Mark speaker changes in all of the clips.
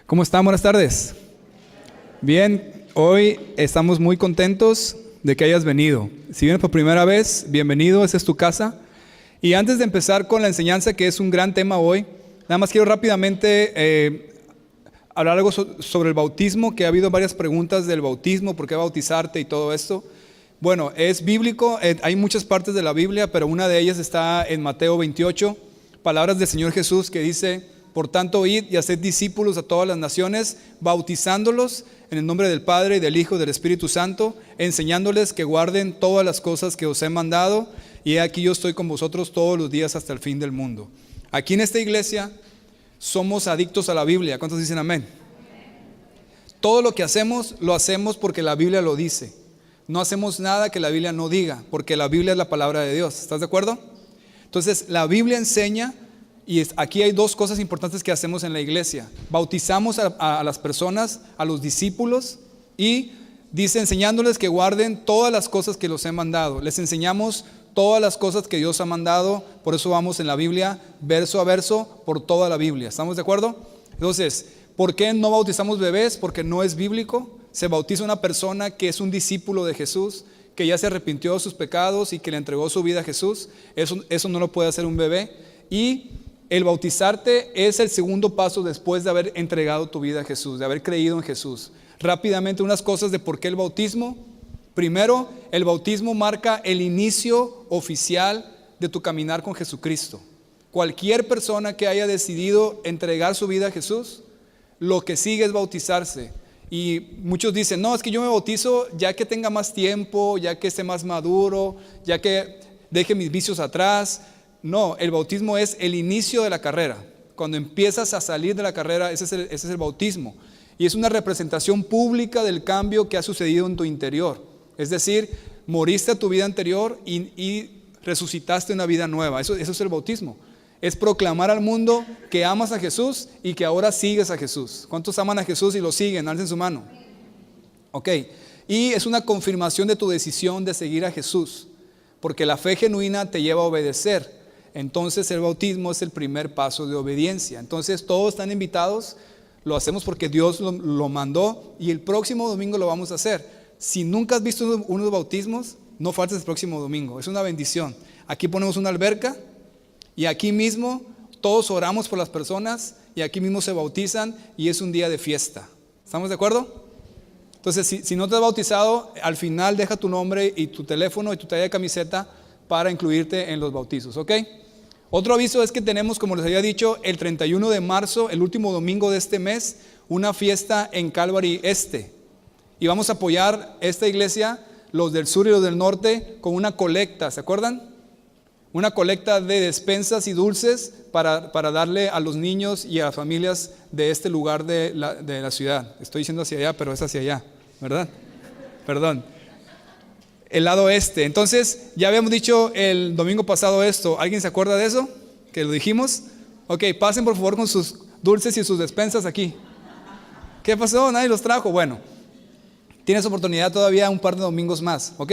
Speaker 1: ¿Cómo están? Buenas tardes. Bien, hoy estamos muy contentos de que hayas venido. Si vienes por primera vez, bienvenido, esa es tu casa. Y antes de empezar con la enseñanza, que es un gran tema hoy, nada más quiero rápidamente hablar algo sobre el bautismo, que ha habido varias preguntas del bautismo, por qué bautizarte y todo esto. Bueno, es bíblico, hay muchas partes de la Biblia, pero una de ellas está en Mateo 28, palabras del Señor Jesús que dice: por tanto, id y haced discípulos a todas las naciones, bautizándolos en el nombre del Padre, y del Hijo y del Espíritu Santo, enseñándoles que guarden todas las cosas que os he mandado, y he aquí yo estoy con vosotros todos los días hasta el fin del mundo. Aquí en esta iglesia somos adictos a la Biblia. ¿Cuántos dicen amén? Todo lo que hacemos, lo hacemos porque la Biblia lo dice. No hacemos nada que la Biblia no diga, porque la Biblia es la palabra de Dios. ¿Estás de acuerdo? Entonces, la Biblia enseña. Y aquí hay dos cosas importantes que hacemos en la iglesia. Bautizamos a las personas, a los discípulos, y dice enseñándoles que guarden todas las cosas que los he mandado. Les enseñamos todas las cosas que Dios ha mandado. Por eso vamos en la Biblia verso a verso por toda la Biblia. ¿Estamos de acuerdo? Entonces, ¿por qué no bautizamos bebés? Porque no es bíblico. Se bautiza una persona que es un discípulo de Jesús, que ya se arrepintió de sus pecados y que le entregó su vida a Jesús. Eso no lo puede hacer un bebé. Y el bautizarte es el segundo paso después de haber entregado tu vida a Jesús, de haber creído en Jesús. Rápidamente unas cosas de por qué el bautismo. Primero, el bautismo marca el inicio oficial de tu caminar con Jesucristo. Cualquier persona que haya decidido entregar su vida a Jesús, lo que sigue es bautizarse. Y muchos dicen: no, es que yo me bautizo ya que tenga más tiempo, ya que esté más maduro, ya que deje mis vicios atrás. No, el bautismo es el inicio de la carrera. Cuando empiezas a salir de la carrera, ese es el bautismo. Y es una representación pública del cambio que ha sucedido en tu interior. Es decir, moriste a tu vida anterior y resucitaste una vida nueva. Eso es el bautismo. Es proclamar al mundo que amas a Jesús y que ahora sigues a Jesús. ¿Cuántos aman a Jesús y lo siguen? Alcen su mano. Ok. Y es una confirmación de tu decisión de seguir a Jesús, porque la fe genuina te lleva a obedecer. Entonces el bautismo es el primer paso de obediencia. Entonces todos están invitados, lo hacemos porque Dios lo mandó, y el próximo domingo lo vamos a hacer. Si nunca has visto unos bautismos, no faltes el próximo domingo, es una bendición. Aquí ponemos una alberca y aquí mismo todos oramos por las personas y aquí mismo se bautizan y es un día de fiesta. ¿Estamos de acuerdo? Entonces si no te has bautizado, al final deja tu nombre y tu teléfono y tu talla de camiseta para incluirte en los bautizos, ¿ok? Otro aviso es que tenemos, como les había dicho, el 31 de marzo, el último domingo de este mes, una fiesta en Calvary Este. Y vamos a apoyar esta iglesia, los del sur y los del norte, con una colecta, ¿se acuerdan? Una colecta de despensas y dulces para darle a los niños y a las familias de este lugar de la ciudad. Estoy diciendo hacia allá, pero es hacia allá, ¿verdad? Perdón. El lado este. Entonces, ya habíamos dicho el domingo pasado esto. ¿Alguien se acuerda de eso? ¿Que lo dijimos? Ok, pasen por favor con sus dulces y sus despensas aquí. ¿Qué pasó? ¿Nadie los trajo? Bueno, tienes oportunidad todavía un par de domingos más, ¿ok?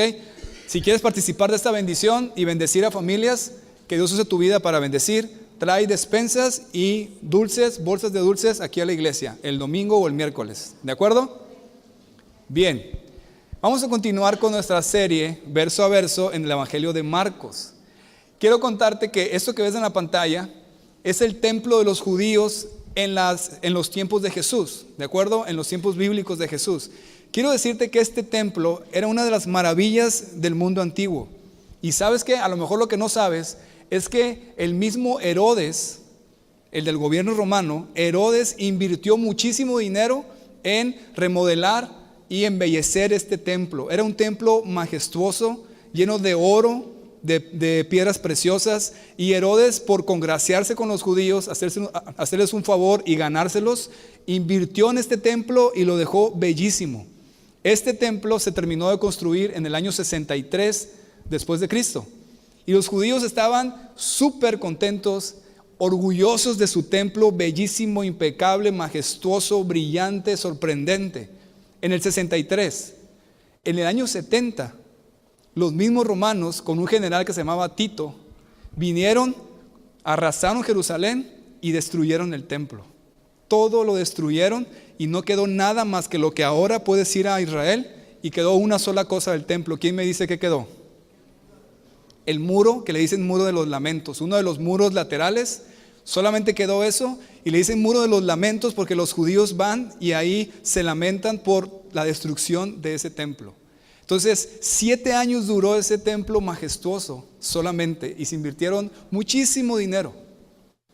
Speaker 1: Si quieres participar de esta bendición y bendecir a familias, que Dios use tu vida para bendecir, trae despensas y dulces, bolsas de dulces aquí a la iglesia, el domingo o el miércoles. ¿De acuerdo? Bien. Vamos a continuar con nuestra serie, verso a verso, en el Evangelio de Marcos. Quiero contarte que esto que ves en la pantalla es el templo de los judíos en los tiempos de Jesús, ¿de acuerdo? En los tiempos bíblicos de Jesús. Quiero decirte que este templo era una de las maravillas del mundo antiguo. Y sabes que a lo mejor lo que no sabes es que el mismo Herodes, el del gobierno romano, Herodes invirtió muchísimo dinero en remodelar y embellecer este templo. Era un templo majestuoso, lleno de oro, de piedras preciosas, y Herodes, por congraciarse con los judíos, hacerles un favor y ganárselos, invirtió en este templo y lo dejó bellísimo. Este templo se terminó de construir en el año 63 después de Cristo, y los judíos estaban súper contentos, orgullosos de su templo bellísimo, impecable, majestuoso, brillante, sorprendente. En el 63, en el año 70, los mismos romanos, con un general que se llamaba Tito, vinieron, arrasaron Jerusalén y destruyeron el templo. Todo lo destruyeron y no quedó nada más que lo que ahora puedes ir a Israel, y quedó una sola cosa del templo. ¿Quién me dice qué quedó? El muro, que le dicen muro de los lamentos, uno de los muros laterales. Solamente quedó eso, y le dicen muro de los lamentos porque los judíos van y ahí se lamentan por la destrucción de ese templo. Entonces 7 años duró ese templo majestuoso solamente, y se invirtieron muchísimo dinero.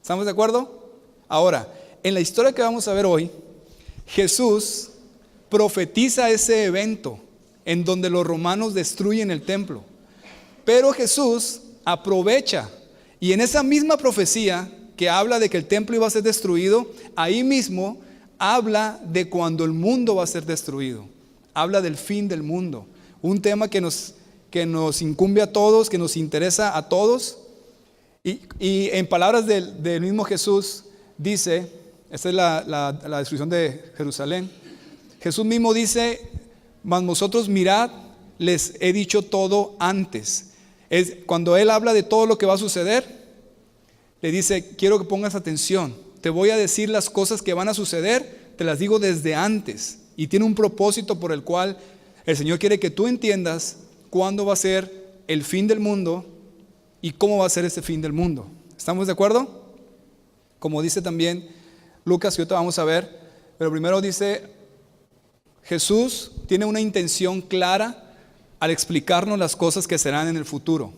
Speaker 1: ¿Estamos de acuerdo? Ahora, en la historia que vamos a ver hoy, Jesús profetiza ese evento en donde los romanos destruyen el templo. Pero Jesús aprovecha, y en esa misma profecía que habla de que el templo iba a ser destruido, ahí mismo habla de cuando el mundo va a ser destruido. Habla del fin del mundo. Un tema que nos incumbe a todos, que nos interesa a todos. Y en palabras del mismo Jesús dice, esta es la descripción de Jerusalén. Jesús mismo dice: mas vosotros mirad, les he dicho todo antes. Cuando Él habla de todo lo que va a suceder, le dice: quiero que pongas atención, te voy a decir las cosas que van a suceder, te las digo desde antes. Y tiene un propósito por el cual el Señor quiere que tú entiendas cuándo va a ser el fin del mundo y cómo va a ser ese fin del mundo. ¿Estamos de acuerdo? Como dice también Lucas, que ahorita vamos a ver, pero primero dice, Jesús tiene una intención clara al explicarnos las cosas que serán en el futuro.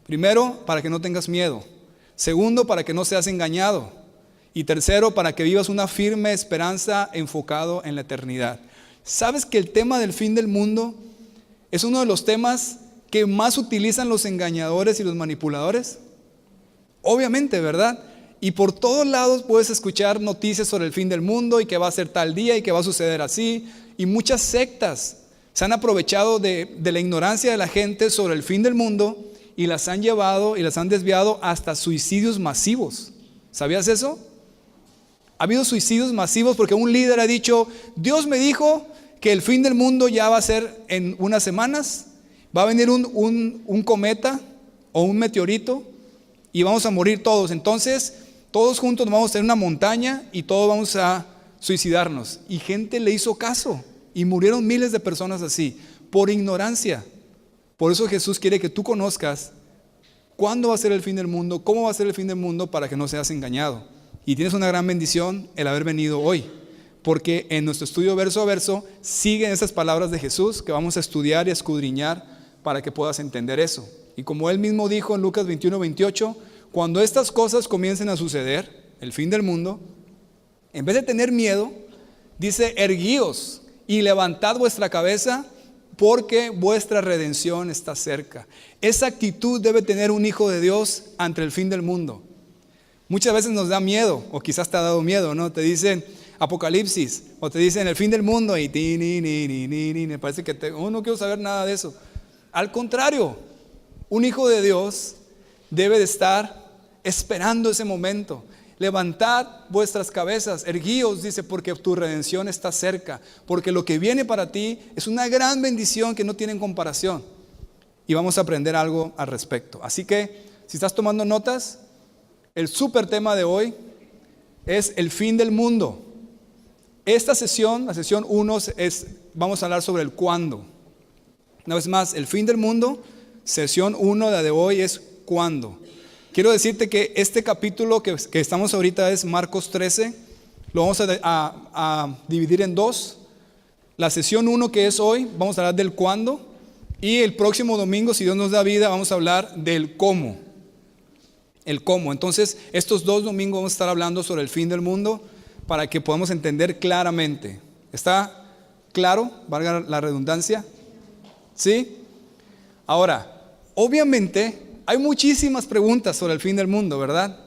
Speaker 1: Primero, para que no tengas miedo. Segundo, para que no seas engañado. Y tercero, para que vivas una firme esperanza enfocado en la eternidad. ¿Sabes que el tema del fin del mundo es uno de los temas que más utilizan los engañadores y los manipuladores? Obviamente, ¿verdad? Y por todos lados puedes escuchar noticias sobre el fin del mundo y que va a ser tal día y que va a suceder así. Y muchas sectas se han aprovechado de la ignorancia de la gente sobre el fin del mundo y las han llevado y las han desviado hasta suicidios masivos. ¿Sabías eso? Ha habido suicidios masivos porque un líder ha dicho: Dios me dijo que el fin del mundo ya va a ser en unas semanas, va a venir un cometa o un meteorito y vamos a morir todos. Entonces todos juntos nos vamos a tener una montaña y todos vamos a suicidarnos. Y gente le hizo caso y murieron miles de personas así, por ignorancia. Por eso Jesús quiere que tú conozcas cuándo va a ser el fin del mundo, cómo va a ser el fin del mundo, para que no seas engañado. Y tienes una gran bendición el haber venido hoy, porque en nuestro estudio verso a verso siguen esas palabras de Jesús que vamos a estudiar y a escudriñar para que puedas entender eso. Y como Él mismo dijo en Lucas 21:28, cuando estas cosas comiencen a suceder, el fin del mundo, en vez de tener miedo, dice: erguíos y levantad vuestra cabeza, porque vuestra redención está cerca. Esa actitud debe tener un hijo de Dios ante el fin del mundo. Muchas veces nos da miedo, o quizás te ha dado miedo, ¿no? Te dicen Apocalipsis, o te dicen el fin del mundo, y me parece que no quiero saber nada de eso. Al contrario, un hijo de Dios debe de estar esperando ese momento. Levantad vuestras cabezas, erguíos, dice, porque tu redención está cerca, porque lo que viene para ti es una gran bendición que no tiene comparación. Y vamos a aprender algo al respecto. Así que, si estás tomando notas, el súper tema de hoy es el fin del mundo. Esta sesión, la sesión 1, vamos a hablar sobre el cuándo. Una vez más, el fin del mundo, sesión 1, la de hoy, es cuándo. Quiero decirte que este capítulo que estamos ahorita es Marcos 13. Lo vamos a dividir en dos. La sesión 1, que es hoy, vamos a hablar del cuándo. Y el próximo domingo, si Dios nos da vida, vamos a hablar del cómo. El cómo. Entonces, estos 2 domingos vamos a estar hablando sobre el fin del mundo para que podamos entender claramente. ¿Está claro? Valga la redundancia. ¿Sí? Ahora, obviamente hay muchísimas preguntas sobre el fin del mundo, ¿verdad?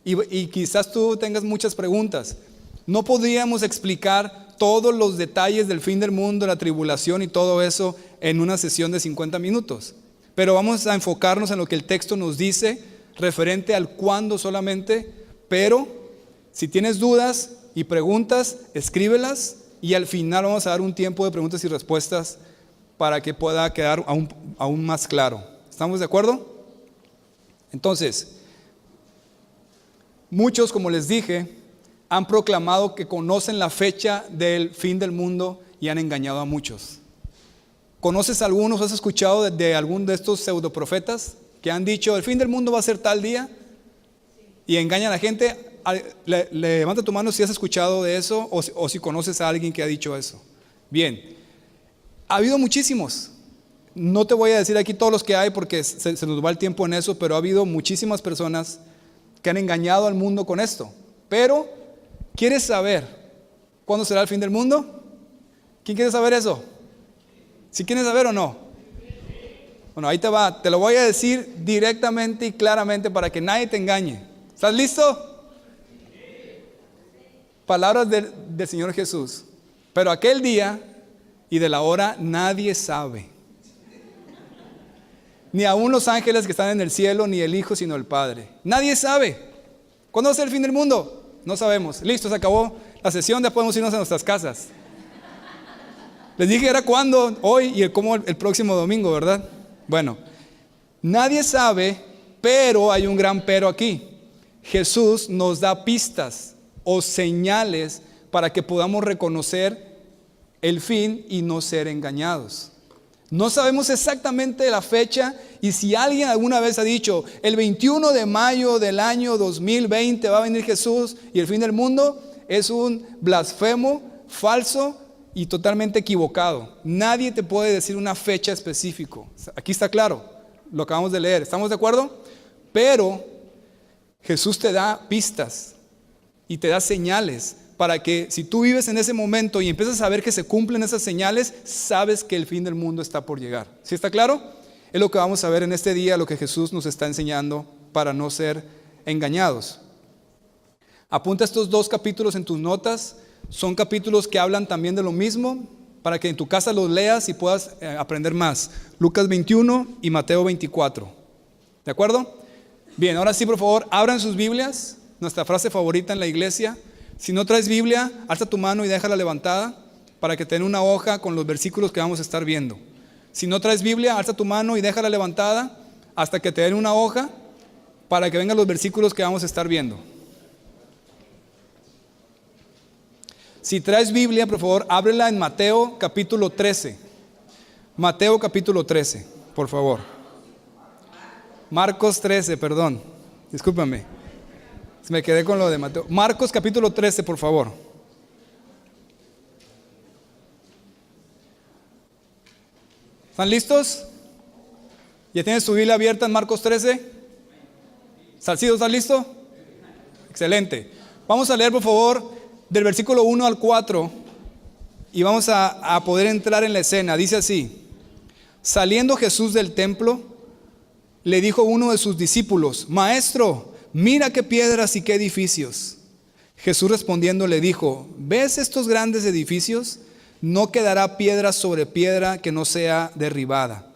Speaker 1: Y quizás tú tengas muchas preguntas. No podríamos explicar todos los detalles del fin del mundo, la tribulación y todo eso en una sesión de 50 minutos. Pero vamos a enfocarnos en lo que el texto nos dice referente al cuándo solamente. Pero si tienes dudas y preguntas, escríbelas, y al final vamos a dar un tiempo de preguntas y respuestas para que pueda quedar aún más claro. ¿Estamos de acuerdo? Entonces, muchos, como les dije, han proclamado que conocen la fecha del fin del mundo y han engañado a muchos. ¿Conoces algunos, has escuchado de algún de estos pseudoprofetas que han dicho el fin del mundo va a ser tal día y engañan a la gente? Levanta tu mano si has escuchado de eso o si conoces a alguien que ha dicho eso. Bien, ha habido muchísimos. No te voy a decir aquí todos los que hay porque se nos va el tiempo en eso, pero ha habido muchísimas personas que han engañado al mundo con esto. Pero, ¿quieres saber cuándo será el fin del mundo? ¿Quién quiere saber eso? ¿Sí quieres saber o no? Bueno, ahí te va. Te lo voy a decir directamente y claramente para que nadie te engañe. ¿Estás listo? Palabras del Señor Jesús. Pero aquel día y de la hora nadie sabe. Ni aún los ángeles que están en el cielo, ni el Hijo, sino el Padre. Nadie sabe. ¿Cuándo va a ser el fin del mundo? No sabemos. Listo, se acabó la sesión, ya podemos irnos a nuestras casas. Les dije era cuándo, hoy y cómo el próximo domingo, ¿verdad? Bueno, nadie sabe, pero hay un gran pero aquí. Jesús nos da pistas o señales para que podamos reconocer el fin y no ser engañados. No sabemos exactamente la fecha y si alguien alguna vez ha dicho el 21 de mayo del año 2020 va a venir Jesús y el fin del mundo, es un blasfemo, falso y totalmente equivocado. Nadie te puede decir una fecha específica. Aquí está claro, lo acabamos de leer. ¿Estamos de acuerdo? Pero Jesús te da pistas y te da señales para que si tú vives en ese momento y empiezas a ver que se cumplen esas señales, sabes que el fin del mundo está por llegar. ¿Sí está claro? Es lo que vamos a ver en este día, lo que Jesús nos está enseñando para no ser engañados. Apunta estos 2 capítulos en tus notas. Son capítulos que hablan también de lo mismo, para que en tu casa los leas y puedas aprender más. Lucas 21 y Mateo 24. ¿De acuerdo? Bien, ahora sí, por favor, abran sus Biblias. Nuestra frase favorita en la iglesia. Si no traes Biblia, alza tu mano y déjala levantada para que te den una hoja con los versículos que vamos a estar viendo. Si no traes Biblia, alza tu mano y déjala levantada hasta que te den una hoja para que vengan los versículos que vamos a estar viendo. Si traes Biblia, por favor, ábrela en Mateo capítulo 13. Mateo capítulo 13, por favor. Marcos 13, perdón. Discúlpame. Me quedé con lo de Mateo. Marcos capítulo 13, por favor. ¿Están listos? ¿Ya tienes tu Biblia abierta en Marcos 13? ¿Salcido, estás listo? Excelente. Vamos a leer, por favor, del versículo 1 al 4 y vamos a poder entrar en la escena. Dice así: saliendo Jesús del templo, le dijo uno de sus discípulos: Maestro, mira qué piedras y qué edificios. Jesús respondiendo le dijo: ¿ves estos grandes edificios? No quedará piedra sobre piedra que no sea derribada.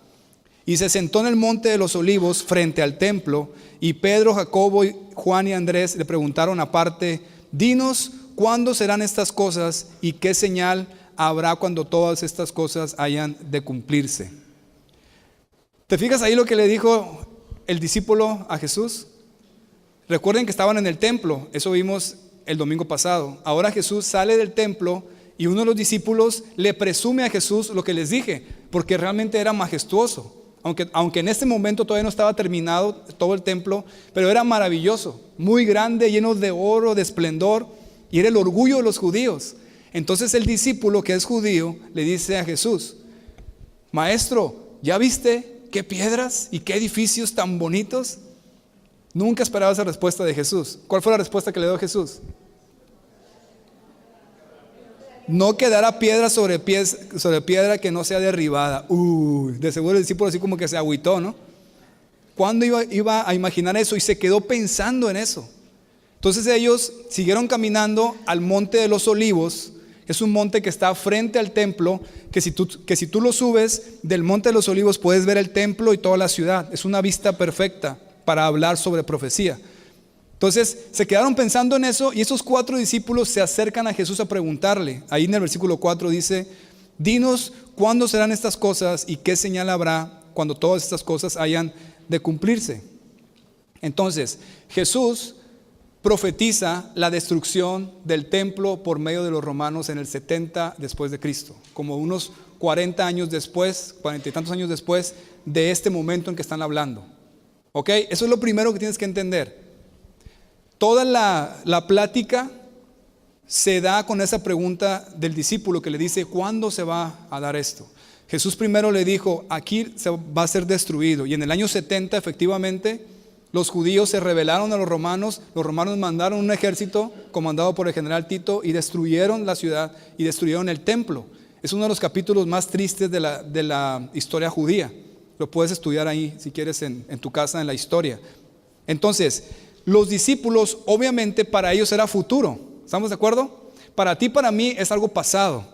Speaker 1: Y se sentó en el monte de los olivos frente al templo, y Pedro, Jacobo, Juan y Andrés le preguntaron aparte: dinos, ¿cuándo serán estas cosas y qué señal habrá cuando todas estas cosas hayan de cumplirse? ¿Te fijas ahí lo que le dijo el discípulo a Jesús? Recuerden que estaban en el templo, eso vimos el domingo pasado. Ahora Jesús sale del templo y uno de los discípulos le presume a Jesús lo que les dije, porque realmente era majestuoso. Aunque en este momento todavía no estaba terminado todo el templo, pero era maravilloso, muy grande, lleno de oro, de esplendor, y era el orgullo de los judíos. Entonces el discípulo que es judío le dice a Jesús: Maestro, ¿ya viste qué piedras y qué edificios tan bonitos? Nunca esperaba esa respuesta de Jesús. ¿Cuál fue la respuesta que le dio Jesús? No quedará piedra sobre piedra que no sea derribada. De seguro el discípulo así como que se agüitó, ¿no? ¿Cuándo iba a imaginar eso? Y se quedó pensando en eso. Entonces ellos siguieron caminando al monte de los olivos. Es un monte que está frente al templo, que si tú lo subes del monte de los olivos puedes ver el templo y toda la ciudad. Es una vista perfecta para hablar sobre profecía. Entonces se quedaron pensando en eso y esos 4 discípulos se acercan a Jesús a preguntarle. Ahí en el versículo 4 dice: dinos cuándo serán estas cosas y qué señal habrá cuando todas estas cosas hayan de cumplirse. Entonces Jesús profetiza la destrucción del templo por medio de los romanos en el 70 después de Cristo, como unos 40 años después, 40 y tantos años después de este momento en que están hablando. ¿Ok? Eso es lo primero que tienes que entender. Toda la plática se da con esa pregunta del discípulo que le dice, ¿cuándo se va a dar esto? Jesús primero le dijo, aquí se va a ser destruido. Y en el año 70 efectivamente los judíos se rebelaron a los romanos mandaron un ejército comandado por el general Tito y destruyeron la ciudad y destruyeron el templo. Es uno de los capítulos más tristes de la historia judía. Lo puedes estudiar ahí si quieres en tu casa en la historia. Entonces, los discípulos obviamente para ellos era futuro. ¿Estamos de acuerdo? Para ti, para mí es algo pasado,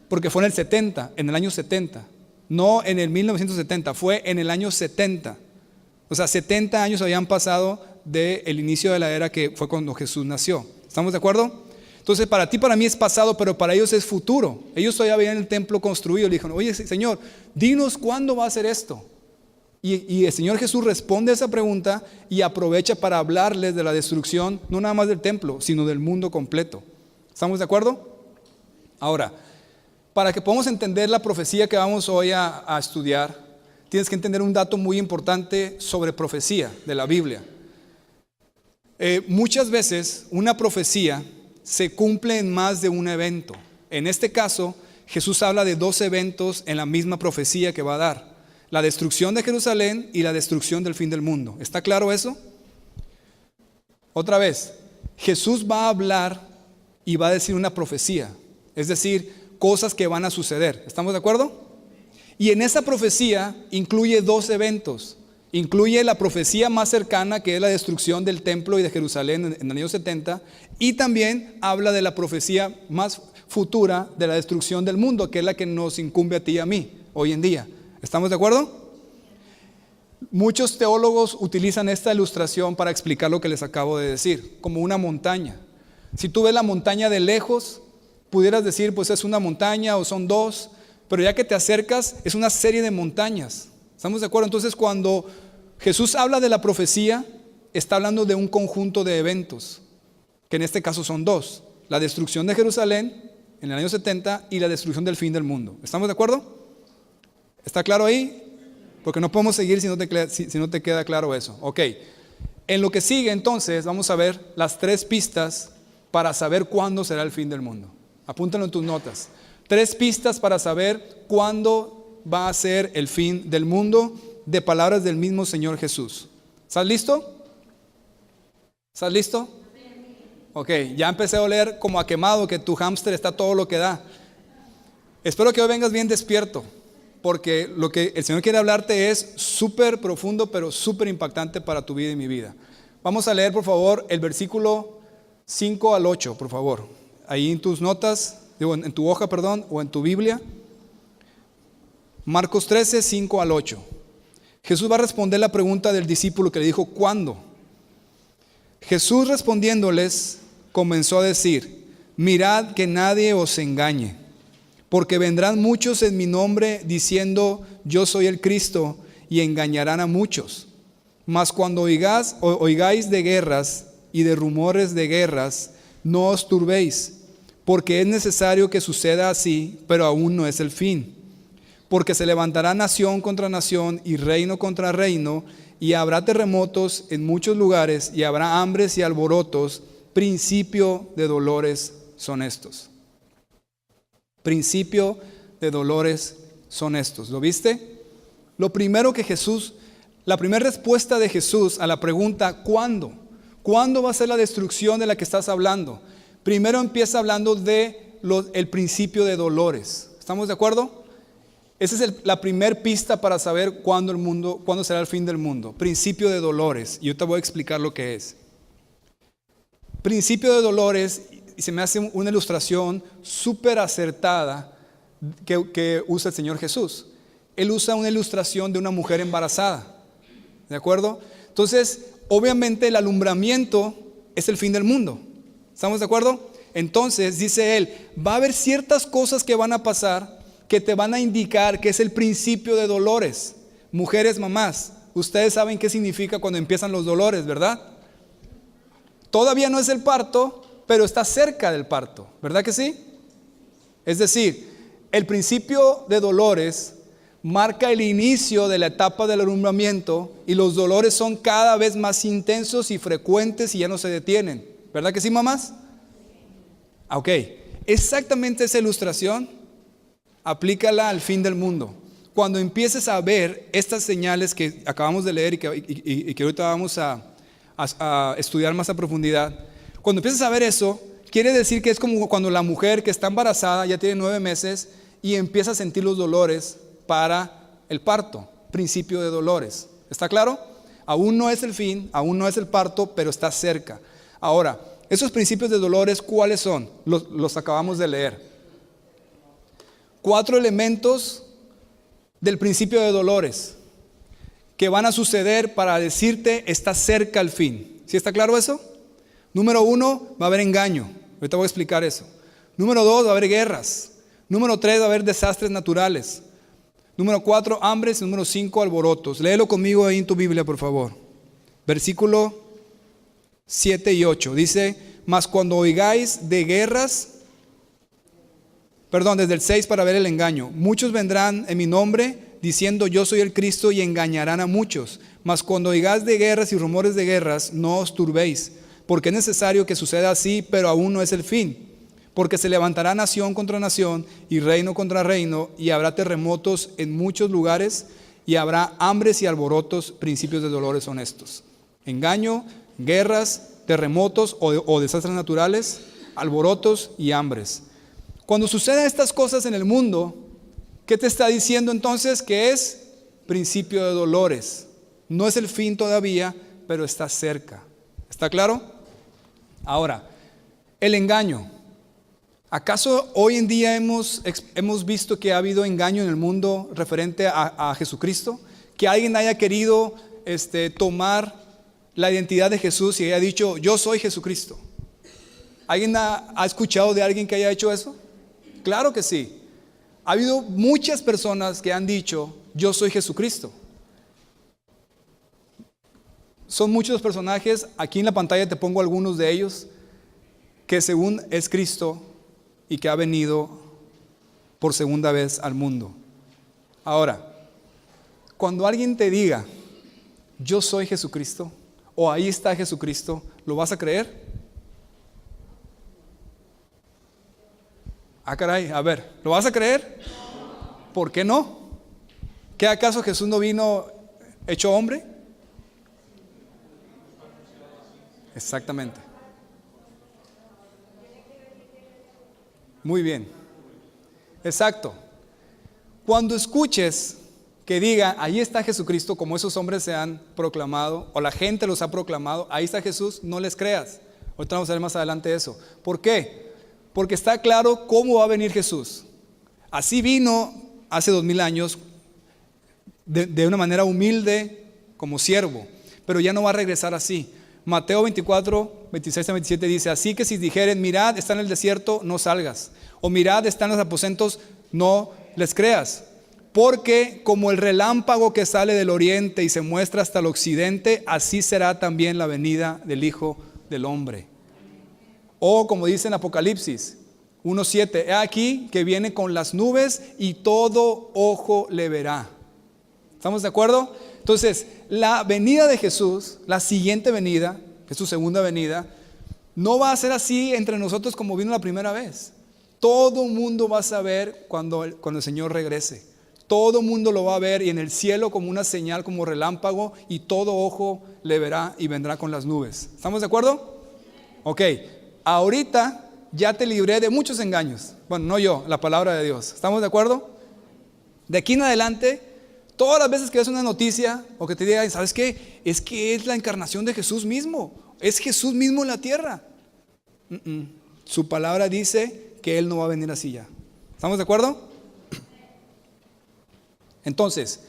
Speaker 1: porque fue en el 70, en el año 70. No en el 1970, fue en el año 70. O sea, 70 años habían pasado del inicio de la era que fue cuando Jesús nació. ¿Estamos de acuerdo? Entonces, para ti, para mí es pasado, pero para ellos es futuro. Ellos todavía veían el templo construido. Le dijeron, oye, Señor, dinos cuándo va a ser esto. Y el Señor Jesús responde a esa pregunta y aprovecha para hablarles de la destrucción, no nada más del templo, sino del mundo completo. ¿Estamos de acuerdo? Ahora, para que podamos entender la profecía que vamos hoy a estudiar, tienes que entender un dato muy importante sobre profecía de la Biblia. Muchas veces una profecía se cumple en más de un evento. En este caso, Jesús habla de 2 eventos en la misma profecía que va a dar. La destrucción de Jerusalén y la destrucción del fin del mundo. ¿Está claro eso? Otra vez, Jesús va a hablar y va a decir una profecía. Es decir, cosas que van a suceder. ¿Estamos de acuerdo? Y en esa profecía incluye 2 eventos. Incluye la profecía más cercana, que es la destrucción del templo y de Jerusalén en el año 70. Y también habla de la profecía más futura de la destrucción del mundo, que es la que nos incumbe a ti y a mí hoy en día. ¿Estamos de acuerdo? Muchos teólogos utilizan esta ilustración para explicar lo que les acabo de decir, como una montaña. Si tú ves la montaña de lejos, pudieras decir, pues es una montaña o son 2, pero ya que te acercas, es una serie de montañas. ¿Estamos de acuerdo? Entonces, cuando Jesús habla de la profecía, está hablando de un conjunto de eventos, que en este caso son 2. La destrucción de Jerusalén en el año 70 y la destrucción del fin del mundo. ¿Estamos de acuerdo? ¿Está claro ahí? Porque no podemos seguir si no te queda claro eso. Ok. En lo que sigue entonces vamos a ver las 3 pistas para saber cuándo será el fin del mundo. Apúntalo en tus notas. 3 pistas para saber cuándo va a ser el fin del mundo, de palabras del mismo Señor Jesús. ¿Estás listo? ¿Estás listo? Ok, ya empecé a oler como a quemado, que tu hámster está todo lo que da. Espero que hoy vengas bien despierto, porque lo que el Señor quiere hablarte es súper profundo, pero súper impactante para tu vida y mi vida. Vamos a leer, por favor, el versículo 5 al 8, por favor. Ahí en tus notas, en tu hoja, perdón, o en tu Biblia. Marcos 13, 5 al 8. Jesús va a responder la pregunta del discípulo que le dijo, ¿cuándo? Jesús respondiéndoles, comenzó a decir, mirad que nadie os engañe. Porque vendrán muchos en mi nombre diciendo, yo soy el Cristo, y engañarán a muchos. Mas cuando oigáis de guerras y de rumores de guerras, no os turbéis, porque es necesario que suceda así, pero aún no es el fin. Porque se levantará nación contra nación y reino contra reino, y habrá terremotos en muchos lugares, y habrá hambres y alborotos. Principio de dolores son estos. Principio de dolores son estos. ¿Lo viste? Lo primero que la primera respuesta de Jesús a la pregunta ¿cuándo? ¿Cuándo va a ser la destrucción de la que estás hablando? Primero empieza hablando de el principio de dolores. ¿Estamos de acuerdo? Esa es la primer pista para saber cuándo será el fin del mundo. Principio de dolores. Y yo te voy a explicar lo que es. Principio de dolores. Y se me hace una ilustración súper acertada que usa el Señor Jesús. Él usa una ilustración de una mujer embarazada. ¿De acuerdo? Entonces, obviamente el alumbramiento es el fin del mundo. ¿Estamos de acuerdo? Entonces, dice él, va a haber ciertas cosas que van a pasar que te van a indicar que es el principio de dolores. Mujeres, mamás, ustedes saben qué significa cuando empiezan los dolores, ¿verdad? Todavía no es el parto, pero está cerca del parto, ¿verdad que sí? Es decir, el principio de dolores marca el inicio de la etapa del alumbramiento y los dolores son cada vez más intensos y frecuentes y ya no se detienen. ¿Verdad que sí, mamás? Ok, exactamente esa ilustración, aplícala al fin del mundo. Cuando empieces a ver estas señales que acabamos de leer y que ahorita vamos a estudiar más a profundidad, cuando empieces a ver eso, quiere decir que es como cuando la mujer que está embarazada ya tiene 9 meses y empieza a sentir los dolores para el parto, principio de dolores. ¿Está claro? Aún no es el fin, aún no es el parto, pero está cerca. Ahora, esos principios de dolores, ¿cuáles son? Los acabamos de leer. 4 elementos del principio de dolores que van a suceder para decirte está cerca el fin. ¿Sí está claro eso? Número 1, va a haber engaño. Ahorita voy a explicar eso. Número 2, va a haber guerras. Número 3, va a haber desastres naturales. Número 4, hambres. Número 5, alborotos. Léelo conmigo ahí en tu Biblia, por favor. Versículo 7 y 8. Dice, mas cuando oigáis de guerras, desde el 6 para ver el engaño. Muchos vendrán en mi nombre diciendo yo soy el Cristo y engañarán a muchos. Mas cuando oigáis de guerras y rumores de guerras, no os turbéis, porque es necesario que suceda así, pero aún no es el fin. Porque se levantará nación contra nación y reino contra reino, y habrá terremotos en muchos lugares, y habrá hambres y alborotos, principios de dolores honestos. Engaño, guerras, terremotos o desastres naturales, alborotos y hambres. Cuando suceden estas cosas en el mundo, ¿qué te está diciendo entonces? Que es principio de dolores. No es el fin todavía, pero está cerca. ¿Está claro? Ahora, el engaño. ¿Acaso hoy en día hemos visto que ha habido engaño en el mundo referente a Jesucristo? Que alguien haya querido tomar la identidad de Jesús y haya dicho, yo soy Jesucristo. ¿Alguien ha escuchado de alguien que haya hecho eso? Claro que sí. Ha habido muchas personas que han dicho, yo soy Jesucristo. Son muchos personajes, aquí en la pantalla te pongo algunos de ellos, que según es Cristo y que ha venido por segunda vez al mundo. Ahora, cuando alguien te diga, yo soy Jesucristo, o ahí está Jesucristo, ¿lo vas a creer? Ah, caray, a ver, ¿lo vas a creer? ¿Por qué no? ¿Qué acaso Jesús no vino hecho hombre? Exactamente. Muy bien. Exacto. Cuando escuches que diga, ahí está Jesucristo, como esos hombres se han proclamado, o la gente los ha proclamado, ahí está Jesús, no les creas. Ahorita vamos a ver más adelante eso. ¿Por qué? Porque está claro cómo va a venir Jesús. Así vino hace 2000 años, de una manera humilde, como siervo, pero ya no va a regresar así. Mateo 24, 26 a 27 dice, así que si dijeren, mirad, está en el desierto, no salgas. O mirad, está en los aposentos, no les creas. Porque como el relámpago que sale del oriente y se muestra hasta el occidente, así será también la venida del Hijo del Hombre. O como dice en Apocalipsis 1:7, he aquí que viene con las nubes y todo ojo le verá. ¿Estamos de acuerdo? Entonces, la venida de Jesús, la siguiente venida, que es su segunda venida, no va a ser así entre nosotros como vino la primera vez. Todo mundo va a saber cuando el Señor regrese. Todo mundo lo va a ver y en el cielo como una señal, como relámpago, y todo ojo le verá y vendrá con las nubes. ¿Estamos de acuerdo? Ok, ahorita ya te libré de muchos engaños. Bueno, no yo, la palabra de Dios. ¿Estamos de acuerdo? De aquí en adelante, todas las veces que ves una noticia o que te digan, ¿sabes qué? Es que es la encarnación de Jesús mismo. Es Jesús mismo en la tierra. Su palabra dice que Él no va a venir así ya. ¿Estamos de acuerdo? Entonces,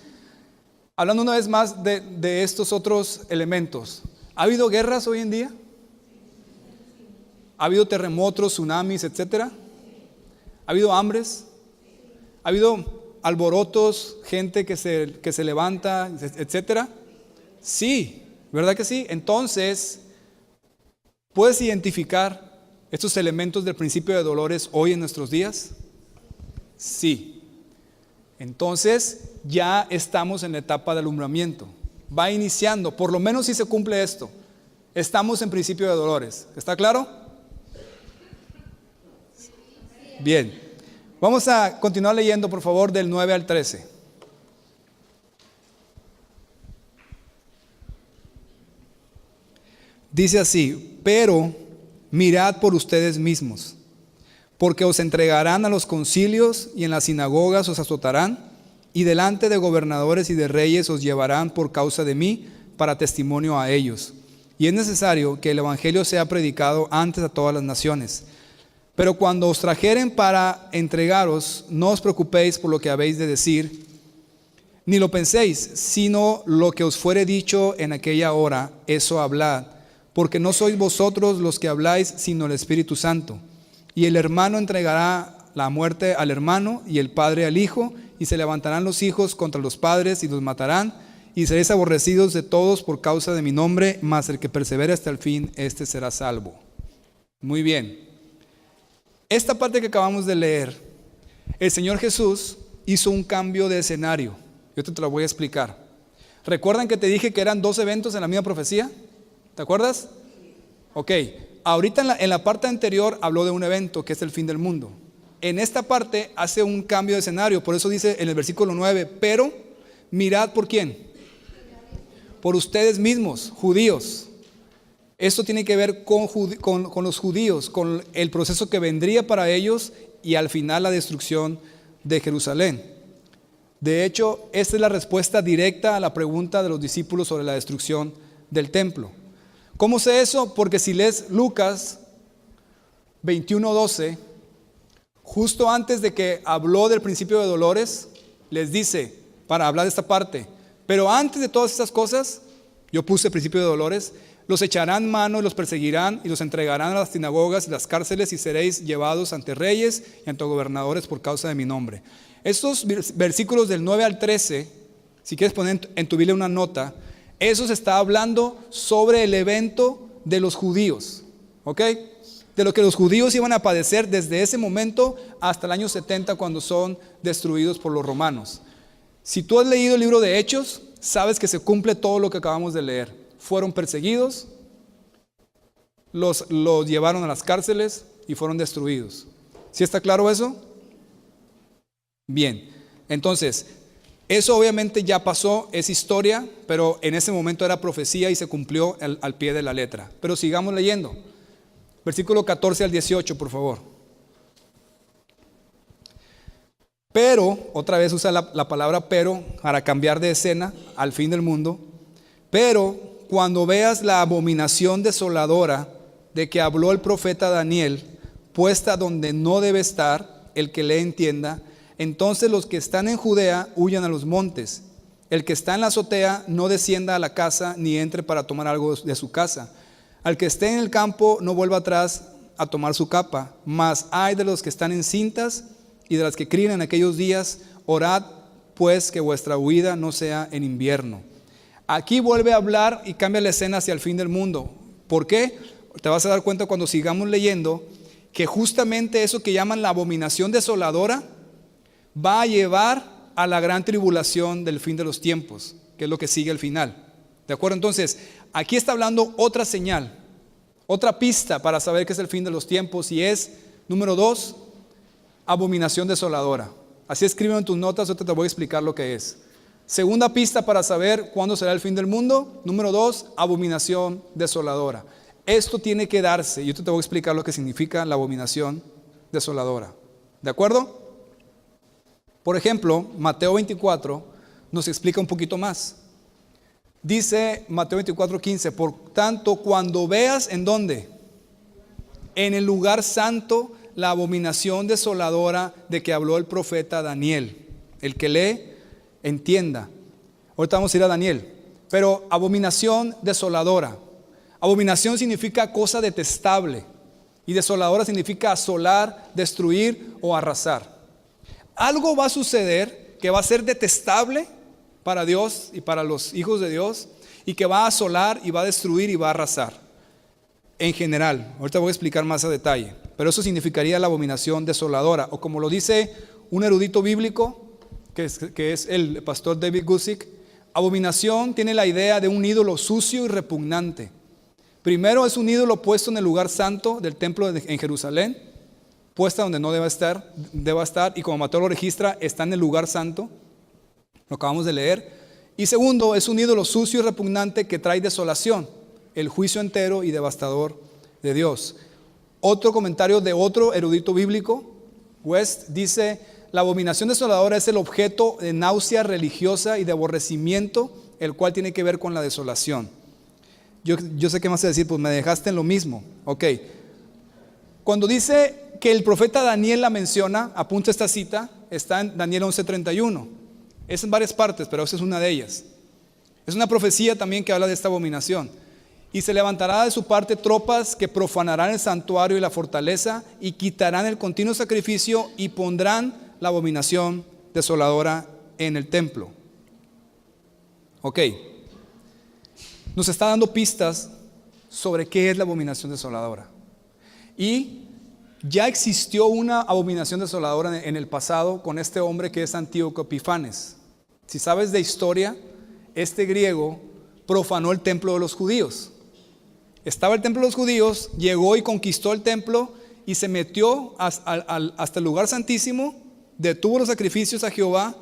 Speaker 1: hablando una vez más de estos otros elementos, ¿ha habido guerras hoy en día? ¿Ha habido terremotos, tsunamis, etcétera? ¿Ha habido hambres? ¿Ha habido alborotos, gente que se levanta, etcétera? Sí, ¿verdad que sí? Entonces, ¿Puedes identificar estos elementos del principio de dolores hoy en nuestros días? Sí. Entonces ya estamos en la etapa de alumbramiento. Va iniciando, por lo menos si se cumple esto. Estamos en principio de dolores. ¿Está claro? Bien. Vamos a continuar leyendo, por favor, del 9 al 13. Dice así: pero mirad por ustedes mismos, porque os entregarán a los concilios y en las sinagogas os azotarán, y delante de gobernadores y de reyes os llevarán por causa de mí para testimonio a ellos. Y es necesario que el evangelio sea predicado antes a todas las naciones. Pero cuando os trajeren para entregaros, no os preocupéis por lo que habéis de decir, ni lo penséis, sino lo que os fuere dicho en aquella hora, eso hablad, porque no sois vosotros los que habláis, sino el Espíritu Santo. Y el hermano entregará la muerte al hermano, y el padre al hijo, y se levantarán los hijos contra los padres y los matarán, y seréis aborrecidos de todos por causa de mi nombre, mas el que persevere hasta el fin, éste será salvo. Muy bien. Esta parte que acabamos de leer, el Señor Jesús hizo un cambio de escenario. Yo te lo voy a explicar. ¿Recuerdan que te dije que eran 2 eventos en la misma profecía? ¿Te acuerdas? Ok, ahorita en la parte anterior habló de un evento que es el fin del mundo. En esta parte hace un cambio de escenario, por eso dice en el versículo 9, pero mirad por quién. Por ustedes mismos, judíos. Esto tiene que ver con los judíos, con el proceso que vendría para ellos y al final la destrucción de Jerusalén. De hecho, esta es la respuesta directa a la pregunta de los discípulos sobre la destrucción del templo. ¿Cómo sé eso? Porque si lees Lucas 21:12, justo antes de que habló del principio de dolores, les dice, para hablar de esta parte, pero antes de todas estas cosas, yo puse el principio de dolores, los echarán mano y los perseguirán y los entregarán a las sinagogas y las cárceles y seréis llevados ante reyes y ante gobernadores por causa de mi nombre. Estos versículos del 9 al 13, si quieres poner en tu Biblia una nota, eso se está hablando sobre el evento de los judíos, ¿ok? De lo que los judíos iban a padecer desde ese momento hasta el año 70 cuando son destruidos por los romanos. Si tú has leído el libro de Hechos, sabes que se cumple todo lo que acabamos de leer. Fueron perseguidos, los llevaron a las cárceles y fueron destruidos. ¿Sí está claro eso? Bien, entonces, eso obviamente ya pasó, es historia, pero en ese momento era profecía y se cumplió al pie de la letra. Pero sigamos leyendo. Versículo 14 al 18, por favor. Pero, otra vez usa la palabra pero para cambiar de escena al fin del mundo. Pero cuando veas la abominación desoladora de que habló el profeta Daniel, puesta donde no debe estar, el que le entienda, entonces los que están en Judea huyan a los montes. El que está en la azotea no descienda a la casa ni entre para tomar algo de su casa. Al que esté en el campo no vuelva atrás a tomar su capa. Mas ay de los que están en cintas y de las que críen en aquellos días, orad pues que vuestra huida no sea en invierno. Aquí vuelve a hablar y cambia la escena hacia el fin del mundo. ¿Por qué? Te vas a dar cuenta cuando sigamos leyendo que justamente eso que llaman la abominación desoladora va a llevar a la gran tribulación del fin de los tiempos, que es lo que sigue al final. ¿De acuerdo? Entonces, aquí está hablando otra señal, otra pista para saber que es el fin de los tiempos, y es, número 2, abominación desoladora. Así escriben en tus notas, yo te voy a explicar lo que es. Segunda pista para saber cuándo será el fin del mundo, número 2, abominación desoladora. Esto tiene que darse, yo te voy a explicar lo que significa la abominación desoladora. ¿De acuerdo? Por ejemplo, Mateo 24 nos explica un poquito más. Dice Mateo 24:15, por tanto, cuando veas ¿en dónde? En el lugar santo la abominación desoladora de que habló el profeta Daniel. El que lee, entienda. Ahorita vamos a ir a Daniel. Pero abominación desoladora. Abominación significa cosa detestable. Y desoladora significa asolar, destruir o arrasar. Algo va a suceder que va a ser detestable para Dios y para los hijos de Dios, y que va a asolar y va a destruir y va a arrasar. en general. Ahorita voy a explicar más a detalle. Pero eso significaría la abominación desoladora. O como lo dice un erudito bíblico, que es el pastor David Guzik, abominación tiene la idea de un ídolo sucio y repugnante. Primero es un ídolo puesto en el lugar santo del templo en Jerusalén, puesta donde no deba estar, y como Mateo lo registra, está en el lugar santo. Lo acabamos de leer. Y segundo, es un ídolo sucio y repugnante que trae desolación, el juicio entero y devastador de Dios. Otro comentario de otro erudito bíblico, West, dice: la abominación desoladora es el objeto de náusea religiosa y de aborrecimiento, el cual tiene que ver con la desolación. Yo sé qué más decir, pues me dejaste en lo mismo. Ok. Cuando dice que el profeta Daniel la menciona, apunta esta cita, está en Daniel 11:31. Es en varias partes, pero esa es una de ellas. Es una profecía también que habla de esta abominación. Y se levantará de su parte tropas que profanarán el santuario y la fortaleza y quitarán el continuo sacrificio y pondrán la abominación desoladora en el templo. Ok. Nos está dando pistas sobre qué es la abominación desoladora. Y ya existió una abominación desoladora en el pasado con este hombre que es Antíoco Epifanes. Si sabes de historia, este griego profanó el templo de los judíos. Estaba el templo de los judíos, llegó y conquistó el templo y se metió hasta el lugar santísimo, detuvo los sacrificios a Jehová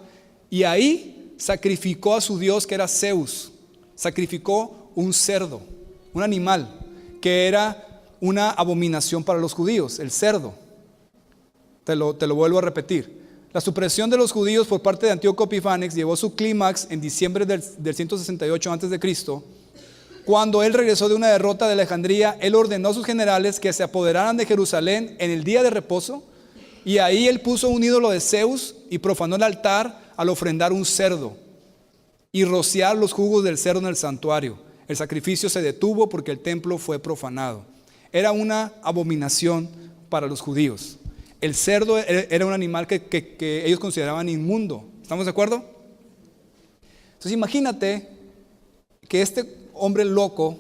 Speaker 1: y ahí sacrificó a su dios, que era Zeus. Sacrificó un cerdo, un animal que era una abominación para los judíos, el cerdo. Te lo vuelvo a repetir. La supresión de los judíos por parte de Antíoco Epifanes llevó su clímax en diciembre del 168 a.C., cuando él regresó de una derrota de Alejandría. Él ordenó a sus generales que se apoderaran de Jerusalén en el día de reposo, y ahí él puso un ídolo de Zeus y profanó el altar al ofrendar un cerdo y rociar los jugos del cerdo en el santuario. El sacrificio se detuvo porque el templo fue profanado. Era una abominación para los judíos. El cerdo era un animal que ellos consideraban inmundo. ¿Estamos de acuerdo? Entonces imagínate que este hombre loco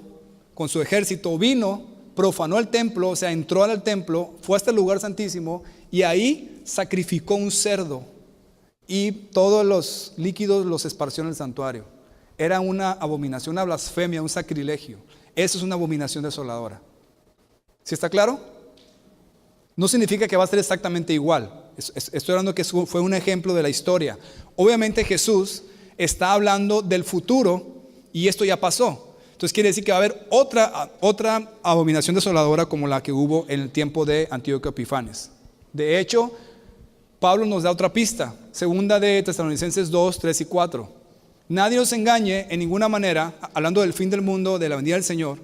Speaker 1: con su ejército vino, profanó el templo, o sea, entró al templo, fue hasta el lugar santísimo y ahí sacrificó un cerdo y todos los líquidos los esparció en el santuario. Era una abominación, una blasfemia, un sacrilegio. Eso es una abominación desoladora. ¿Sí está claro? No significa que va a ser exactamente igual. Estoy hablando que fue un ejemplo de la historia. Obviamente Jesús está hablando del futuro y esto ya pasó. Entonces quiere decir que va a haber otra abominación desoladora como la que hubo en el tiempo de Antíoco Epifanes. De hecho, Pablo nos da otra pista. Segunda de Tesalonicenses 2, 3 y 4. Nadie os engañe en ninguna manera, hablando del fin del mundo, de la venida del Señor,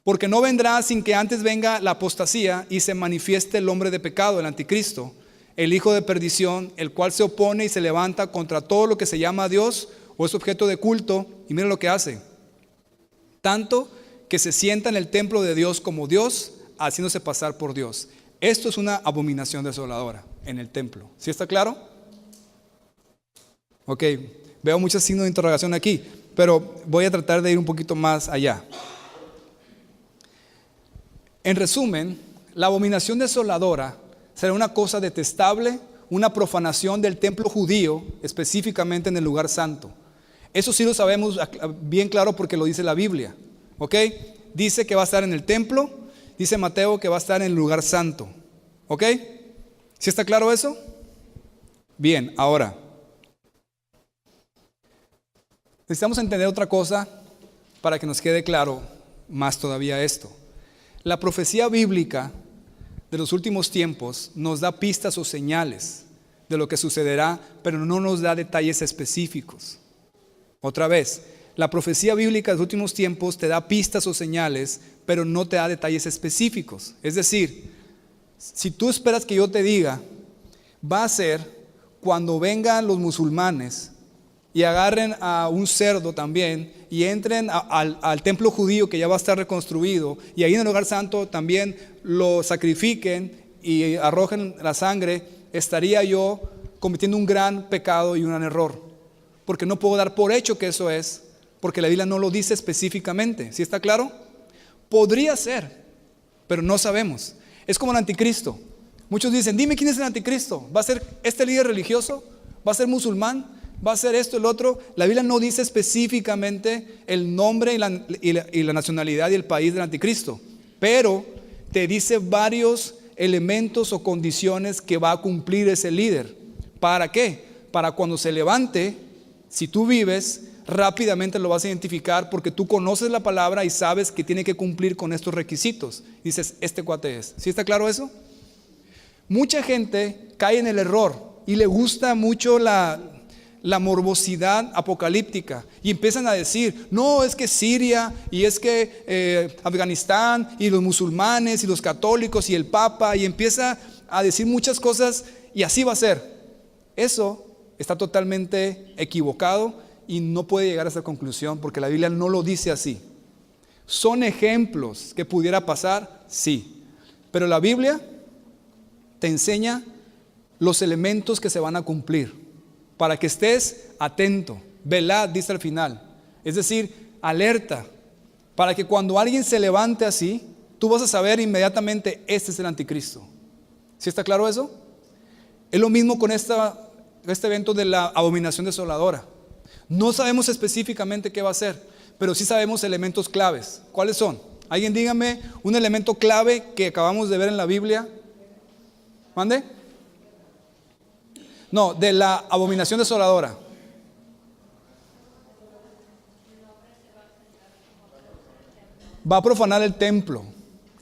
Speaker 1: porque no vendrá sin que antes venga la apostasía y se manifieste el hombre de pecado, el anticristo, el hijo de perdición, el cual se opone y se levanta contra todo lo que se llama Dios o es objeto de culto. Y mira lo que hace: tanto que se sienta en el templo de Dios como Dios, haciéndose pasar por Dios. Esto es una abominación desoladora en el templo. ¿Sí está claro? Ok, veo muchos signos de interrogación aquí, pero voy a tratar de ir un poquito más allá. En resumen, la abominación desoladora será una cosa detestable, una profanación del templo judío, específicamente en el lugar santo. Eso sí lo sabemos bien claro porque lo dice la Biblia. ¿Ok? Dice que va a estar en el templo, dice Mateo que va a estar en el lugar santo. ¿Ok? ¿Sí está claro eso? Bien, ahora necesitamos entender otra cosa para que nos quede claro más todavía esto. La profecía bíblica de los últimos tiempos nos da pistas o señales de lo que sucederá, pero no nos da detalles específicos. Otra vez, la profecía bíblica de los últimos tiempos te da pistas o señales, pero no te da detalles específicos. Es decir, si tú esperas que yo te diga, va a ser cuando vengan los musulmanes y agarren a un cerdo también y entren al templo judío que ya va a estar reconstruido y ahí en el lugar santo también lo sacrifiquen y arrojen la sangre, estaría yo cometiendo un gran pecado y un gran error, porque no puedo dar por hecho que eso es, porque la Biblia no lo dice específicamente. ¿Sí está claro? Podría ser pero no sabemos. Es como el anticristo. Muchos dicen, dime quién es el anticristo. ¿Va a ser este líder religioso? ¿Va a ser musulmán? ¿Va a ser esto, el otro? La Biblia no dice específicamente el nombre y la nacionalidad y el país del anticristo, pero te dice varios elementos o condiciones que va a cumplir ese líder. ¿Para qué? Para cuando se levante, si tú vives, rápidamente lo vas a identificar porque tú conoces la palabra y sabes que tiene que cumplir con estos requisitos. Dices, este cuate es. ¿Sí está claro eso? Mucha gente cae en el error y le gusta mucho la morbosidad apocalíptica y empiezan a decir, no, es que Siria y es que Afganistán y los musulmanes y los católicos y el Papa, y empieza a decir muchas cosas y así va a ser. Eso está totalmente equivocado y no puede llegar a esa conclusión porque la Biblia no lo dice así. ¿Son ejemplos que pudiera pasar? Sí, pero la Biblia te enseña los elementos que se van a cumplir para que estés atento. Velad, dice al final, es decir, alerta, para que cuando alguien se levante así, tú vas a saber inmediatamente, este es el anticristo. ¿Sí está claro eso? Es lo mismo con este evento de la abominación desoladora. No sabemos específicamente qué va a ser, pero sí sabemos elementos claves. ¿Cuáles son? Alguien dígame un elemento clave que acabamos de ver en la Biblia. ¿Mande? No, de la abominación desoladora. Va a profanar el templo.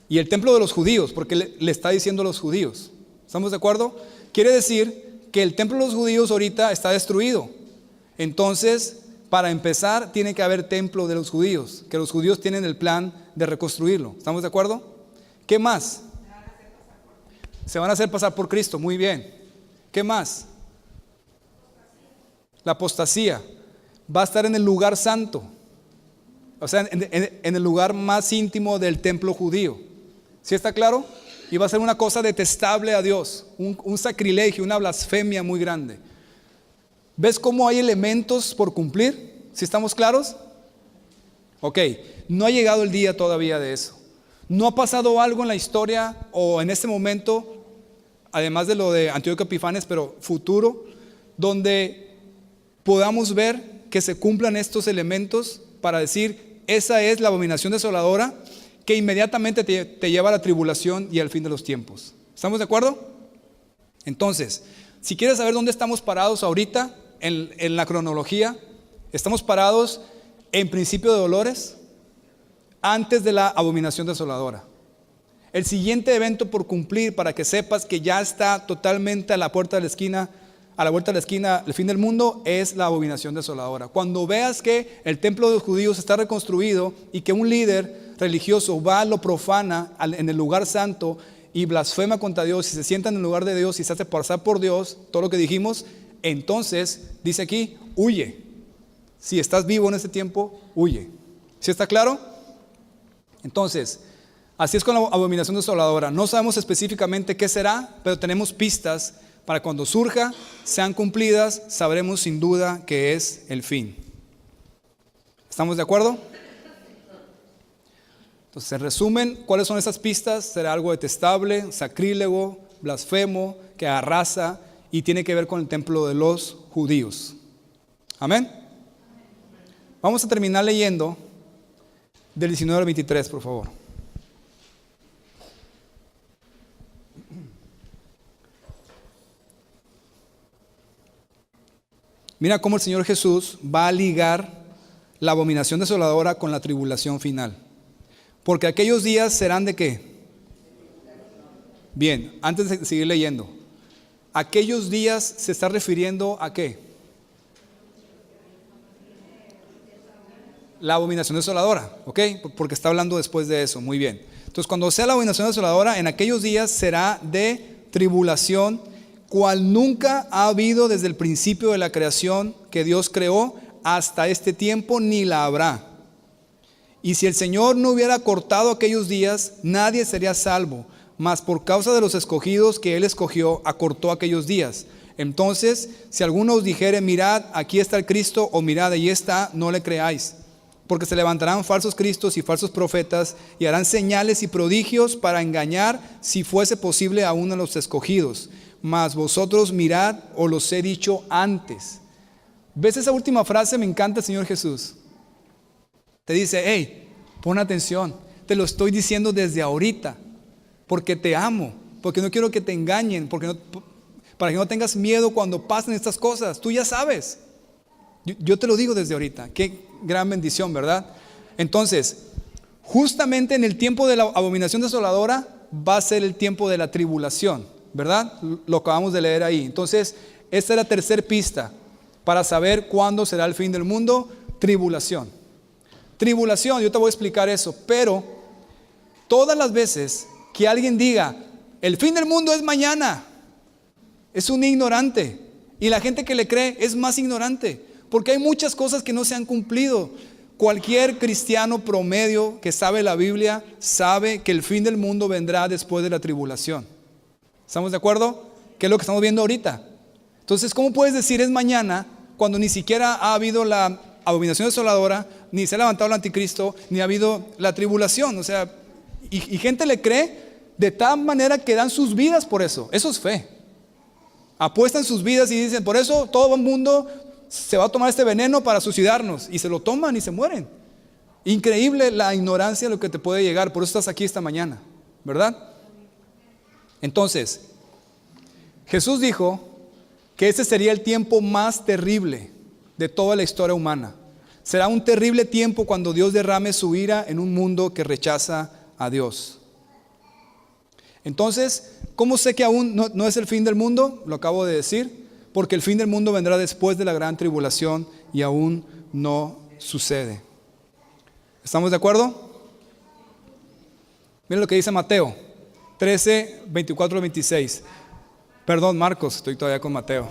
Speaker 1: Y el templo de los judíos, porque le está diciendo a los judíos. ¿Estamos de acuerdo? Quiere decir que el templo de los judíos ahorita está destruido. Entonces, para empezar, tiene que haber templo de los judíos, que los judíos tienen el plan de reconstruirlo. ¿Estamos de acuerdo? ¿Qué más? Se van a hacer pasar por Cristo, muy bien. ¿Qué más? La apostasía. Va a estar en el lugar santo, o sea, en el lugar más íntimo del templo judío. ¿Sí está claro? Y va a ser una cosa detestable a Dios, un sacrilegio, una blasfemia muy grande. ¿Ves cómo hay elementos por cumplir? ¿Sí estamos claros? Ok, no ha llegado el día todavía de eso. No ha pasado algo en la historia o en este momento, además de lo de Antíoco Epifanes, pero futuro, donde podamos ver que se cumplan estos elementos para decir, esa es la abominación desoladora que inmediatamente te lleva a la tribulación y al fin de los tiempos. ¿Estamos de acuerdo? Entonces, si quieres saber dónde estamos parados ahorita en la cronología, estamos parados en principio de dolores, antes de la abominación desoladora. El siguiente evento por cumplir, para que sepas que ya está totalmente a la vuelta de la esquina, el fin del mundo, es la abominación desoladora. Cuando veas que el templo de los judíos está reconstruido y que un líder religioso va, lo profana en el lugar santo y blasfema contra Dios y se sienta en el lugar de Dios y se hace pasar por Dios, todo lo que dijimos, entonces dice aquí, huye. Si estás vivo en este tiempo, huye. ¿Sí está claro? Entonces, así es con la abominación desoladora. No sabemos específicamente qué será, pero tenemos pistas para cuando surja, sean cumplidas, sabremos sin duda que es el fin. ¿Estamos de acuerdo? Entonces, en resumen, ¿cuáles son esas pistas? Será algo detestable, sacrílego, blasfemo, que arrasa y tiene que ver con el templo de los judíos. Amén. Vamos a terminar leyendo del 19 al 23, por favor. Mira cómo el Señor Jesús va a ligar la abominación desoladora con la tribulación final. Porque aquellos días serán ¿de qué? Bien, antes de seguir leyendo, aquellos días se está refiriendo ¿a qué? La abominación desoladora, ¿ok? Porque está hablando después de eso, muy bien. Entonces, cuando sea la abominación desoladora, en aquellos días será de tribulación, cual nunca ha habido desde el principio de la creación que Dios creó hasta este tiempo, ni la habrá. Y si el Señor no hubiera cortado aquellos días, nadie sería salvo, mas por causa de los escogidos que Él escogió, acortó aquellos días. Entonces, si alguno os dijere, mirad, aquí está el Cristo, o mirad, ahí está, no le creáis. porque se levantarán falsos cristos y falsos profetas y harán señales y prodigios para engañar, si fuese posible, a uno de los escogidos. Mas vosotros mirad, os los he dicho antes. ¿Ves esa última frase? Me encanta el Señor Jesús. Te dice, hey, pon atención, te lo estoy diciendo desde ahorita, porque te amo, porque no quiero que te engañen, para que no tengas miedo cuando pasen estas cosas. Tú ya sabes. Yo te lo digo desde ahorita. Qué gran bendición, ¿verdad? Entonces, justamente en el tiempo de la abominación desoladora va a ser el tiempo de la tribulación, ¿verdad? Lo acabamos de leer ahí. Entonces, esta es la tercera pista para saber cuándo será el fin del mundo. Tribulación. Tribulación, yo te voy a explicar eso, pero todas las veces que alguien diga, el fin del mundo es mañana, es un ignorante. Y la gente que le cree es más ignorante. Porque hay muchas cosas que no se han cumplido. Cualquier cristiano promedio que sabe la Biblia sabe que el fin del mundo vendrá después de la tribulación. ¿Estamos de acuerdo? ¿Qué es lo que estamos viendo ahorita? Entonces, ¿cómo puedes decir es mañana cuando ni siquiera ha habido la abominación desoladora, ni se ha levantado el anticristo, ni ha habido la tribulación? O sea, y gente le cree de tal manera que dan sus vidas por eso. Eso es fe. Apuestan sus vidas y dicen, por eso todo el mundo se va a tomar este veneno para suicidarnos, y se lo toman y se mueren. Increíble la ignorancia a lo que te puede llegar. Por eso estás aquí esta mañana, ¿verdad? Entonces, Jesús dijo que ese sería el tiempo más terrible de toda la historia humana. Será un terrible tiempo cuando Dios derrame su ira en un mundo que rechaza a Dios. Entonces, ¿cómo sé que aún no es el fin del mundo? Lo acabo de decir. Porque el fin del mundo vendrá después de la gran tribulación y aún no sucede. ¿Estamos de acuerdo? Miren lo que dice Mateo 13, 24 26. Perdón, Marcos, estoy todavía con Mateo.